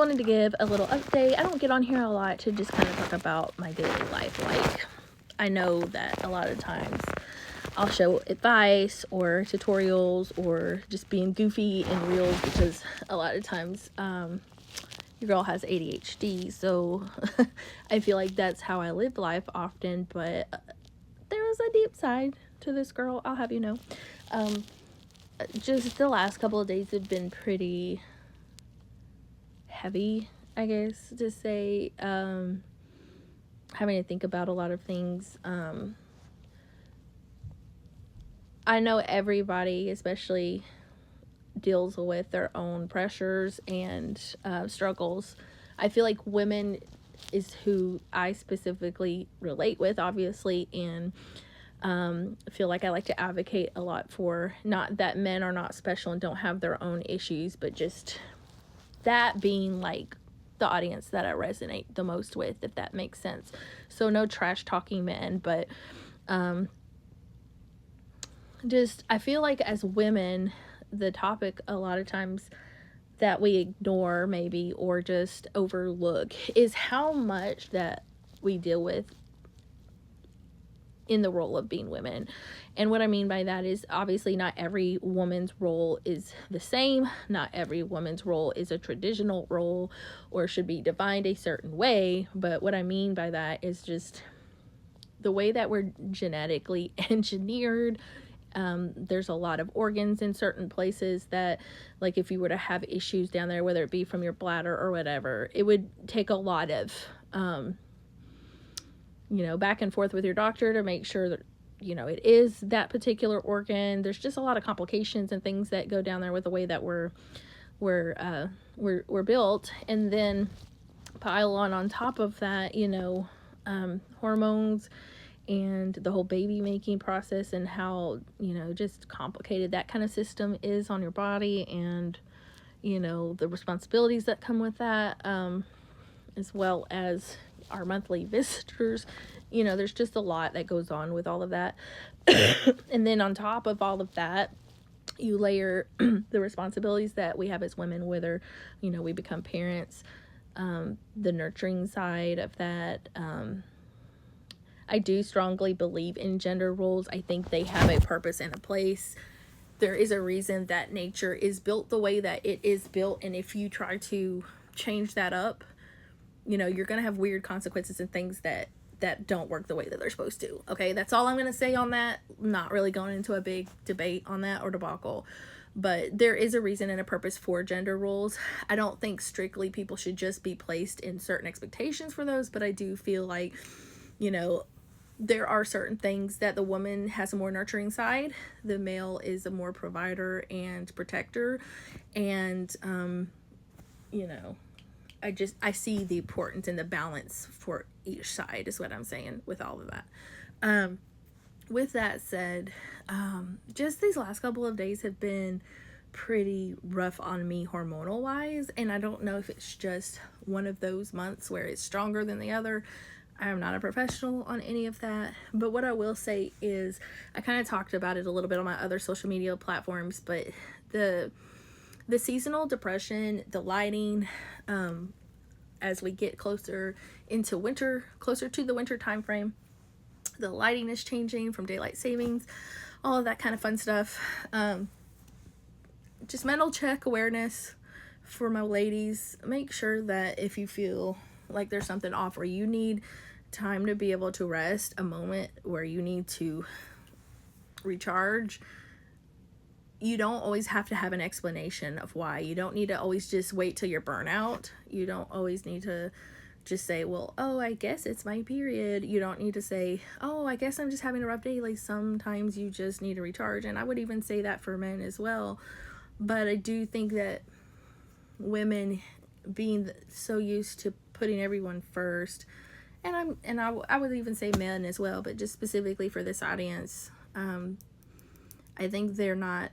wanted to give a little update. I don't get on here a lot to just kind of talk about my daily life. Like, I know that a lot of times I'll show advice or tutorials or just being goofy in reels because a lot of times your girl has ADHD, so I feel like that's how I live life often, but there is a deep side to this girl, I'll have you know. Just the last couple of days have been pretty heavy, I guess to say. Having to think about a lot of things. I know everybody, especially, deals with their own pressures and struggles. I feel like women is who I specifically relate with, obviously, and feel like I like to advocate a lot for, not that men are not special and don't have their own issues, but just that being like the audience that I resonate the most with, if that makes sense. So no trash talking men, but just I feel like as women, the topic a lot of times that we ignore maybe or just overlook is how much that we deal with in the role of being women. And what I mean by that is obviously not every woman's role is the same. Not every woman's role is a traditional role or should be defined a certain way. But what I mean by that is just the way that we're genetically engineered. There's a lot of organs in certain places that, like, if you were to have issues down there, whether it be from your bladder or whatever, it would take a lot of back and forth with your doctor to make sure that, it is that particular organ. There's just a lot of complications and things that go down there with the way that we're built. And then pile on top of that, hormones and the whole baby making process and how, just complicated that kind of system is on your body, and, the responsibilities that come with that, as well as our monthly visitors. There's just a lot that goes on with all of that. And then on top of all of that, you layer the responsibilities that we have as women, whether, we become parents, the nurturing side of that. I do strongly believe in gender roles. I think they have a purpose and a place. There is a reason that nature is built the way that it is built, and if you try to change that up, you're going to have weird consequences and things that don't work the way that they're supposed to. Okay, that's all I'm going to say on that. I'm not really going into a big debate on that or debacle, but there is a reason and a purpose for gender roles. I don't think strictly people should just be placed in certain expectations for those, but I do feel like, there are certain things that the woman has a more nurturing side. The male is a more provider and protector. And, I see the importance and the balance for each side is what I'm saying with all of that. With that said, just these last couple of days have been pretty rough on me hormonal wise. And I don't know if it's just one of those months where it's stronger than the other. I am not a professional on any of that, but what I will say is I kind of talked about it a little bit on my other social media platforms, but the seasonal depression, the lighting, as we get closer into winter, closer to the winter time frame, the lighting is changing from daylight savings, all of that kind of fun stuff. Just mental check awareness for my ladies. Make sure that if you feel like there's something off or you need time to be able to rest, a moment where you need to recharge, you don't always have to have an explanation of why. You don't need to always just wait till you're burnout. You don't always need to just say, well, oh, I guess it's my period. You don't need to say, oh, I guess I'm just having a rough day. Like, sometimes you just need to recharge. And I would even say that for men as well. But I do think that women being so used to putting everyone first, and I would even say men as well, but just specifically for this audience, I think they're not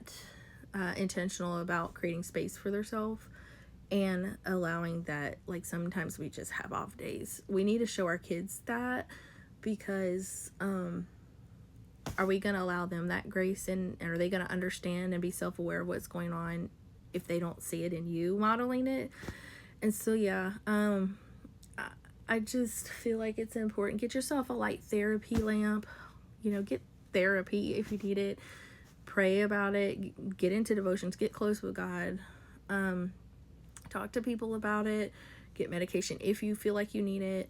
intentional about creating space for themselves and allowing that. Like, sometimes we just have off days. We need to show our kids that, because are we going to allow them that grace, and are they going to understand and be self-aware of what's going on if they don't see it in you modeling it? And so, yeah, I just feel like it's important. Get yourself a light therapy lamp. You know, get therapy if you need it. Pray about it. Get into devotions. Get close with God. Talk to people about it. Get medication if you feel like you need it.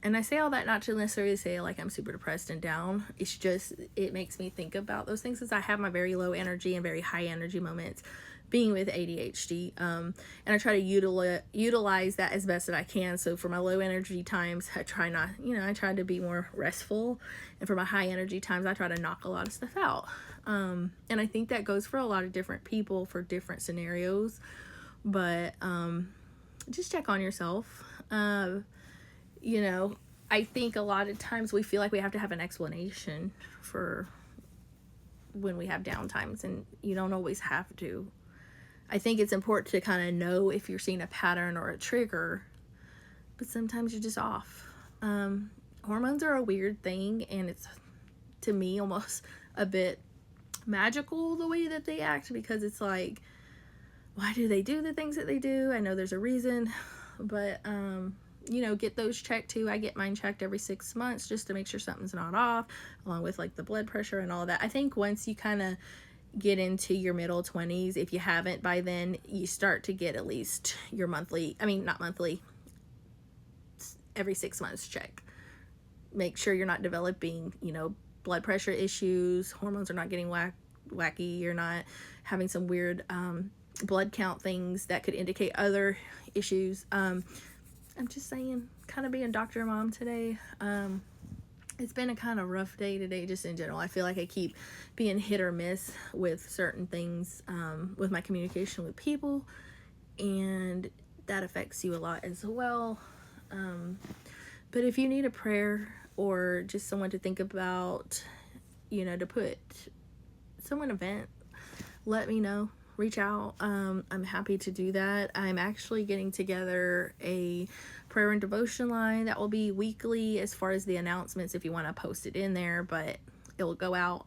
And I say all that not to necessarily say like I'm super depressed and down. It's just, it makes me think about those things, as I have my very low energy and very high energy moments being with ADHD. And I try to utilize that as best that I can. So for my low energy times, I try to be more restful. And for my high energy times, I try to knock a lot of stuff out. And I think that goes for a lot of different people for different scenarios. But just check on yourself. You know, I think a lot of times we feel like we have to have an explanation for when we have down times, and you don't always have to. I think it's important to kind of know if you're seeing a pattern or a trigger, but sometimes you're just off. Hormones are a weird thing, and it's, to me, almost a bit magical the way that they act, because it's like, why do they do the things that they do? I know there's a reason, but you know, get those checked too. I get mine checked every 6 months just to make sure something's not off, along with like the blood pressure and all that. I think once you kind of get into your middle 20s, if you haven't by then, you start to get at least your every 6 months check. Make sure you're not developing, you know, blood pressure issues, hormones are not getting wacky, you're not having some weird blood count things that could indicate other issues. I'm just saying, kind of being doctor mom today. It's been a kind of rough day today, just in general. I feel like I keep being hit or miss with certain things, with my communication with people, and that affects you a lot as well. But if you need a prayer or just someone to think about, you know, to put someone to vent, let me know. Reach out. I'm happy to do that. I'm actually getting together a prayer and devotion line that will be weekly as far as the announcements, if you want to post it in there, but it will go out.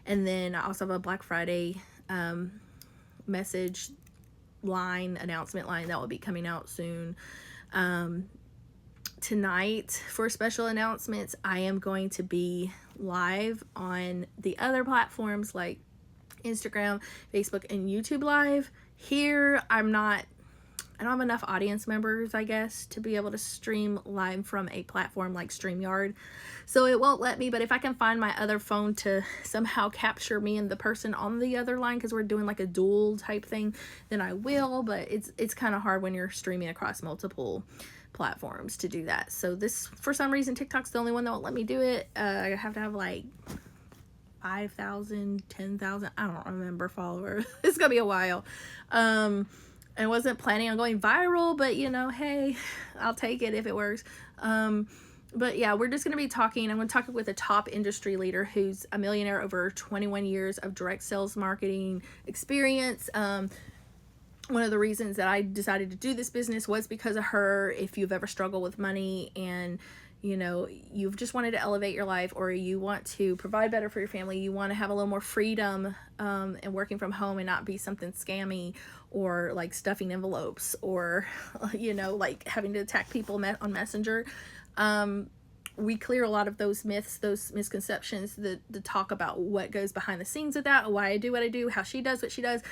And then I also have a Black Friday message line, announcement line that will be coming out soon. Tonight, for special announcements, I am going to be live on the other platforms like Instagram, Facebook, and YouTube Live. Here, I don't have enough audience members, I guess, to be able to stream live from a platform like StreamYard. So it won't let me, but if I can find my other phone to somehow capture me and the person on the other line, because we're doing like a dual type thing, then I will. But it's kind of hard when you're streaming across multiple platforms to do that. So this, for some reason, TikTok's the only one that won't let me do it. I have to have like 5,000, 10,000, I don't remember, followers. It's gonna be a while. I wasn't planning on going viral, but you know, hey, I'll take it if it works. But yeah, we're just gonna be talking. I'm gonna talk with a top industry leader who's a millionaire, over 21 years of direct sales marketing experience. One of the reasons that I decided to do this business was because of her. If you've ever struggled with money and you know, you've just wanted to elevate your life, or you want to provide better for your family, you want to have a little more freedom and working from home and not be something scammy or like stuffing envelopes or, you know, like having to attack people on Messenger. We clear a lot of those myths, those misconceptions, the talk about what goes behind the scenes of that, why I do what I do, how she does what she does.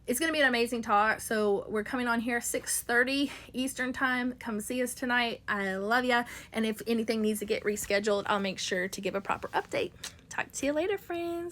It's going to be an amazing talk. So we're coming on here 6:30 Eastern time. Come see us tonight. I love ya. And if anything needs to get rescheduled, I'll make sure to give a proper update. Talk to you later, friends.